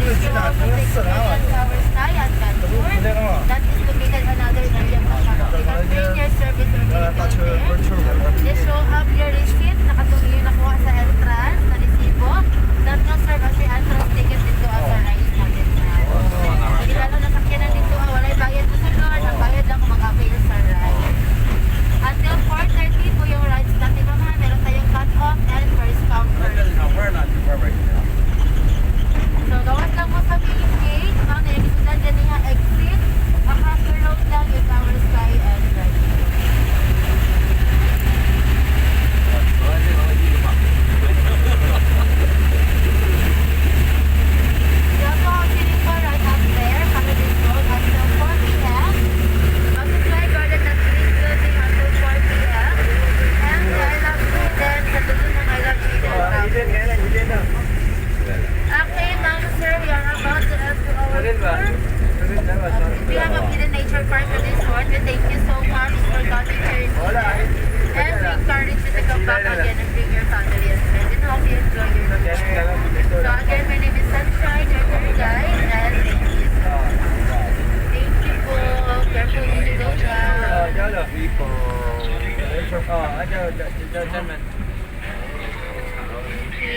Tower Sky at Cantur. That is located another area of Makati. Your service located there. Just show up your receipt. Nakatulong yung nakuha sa entrance na resibo. That will serve as your entrance ticket dito as a ride natin na. Hindi lalo nasakyanan dito. Walay bayad po sa Lord. Ang bayad lang kung mag-avail sa ride. Until 4:30 po yung rides natin naman. Meron tayong cut-off and first come first. So, gawas lang mo sa main gate. Ang nilikutan dyan niya exit. Across the road lang yung Tower Sky and right. We also have sitting for right up there. Paradise Road until 4 p.m. Butterfly Garden at Green Building until 4 p.m. And the I Love Sweden sa dulo ng I Love Sweden. Okay, now sir, we are about to end to our tour. We have a hidden nature park at this one. We thank you so much for coming here in Sweden. And we encourage you to come back again and bring your family and friends and hope you enjoy your trip. So again, my name is Sunshine, your tour guide, and thank you po. Careful when you go down.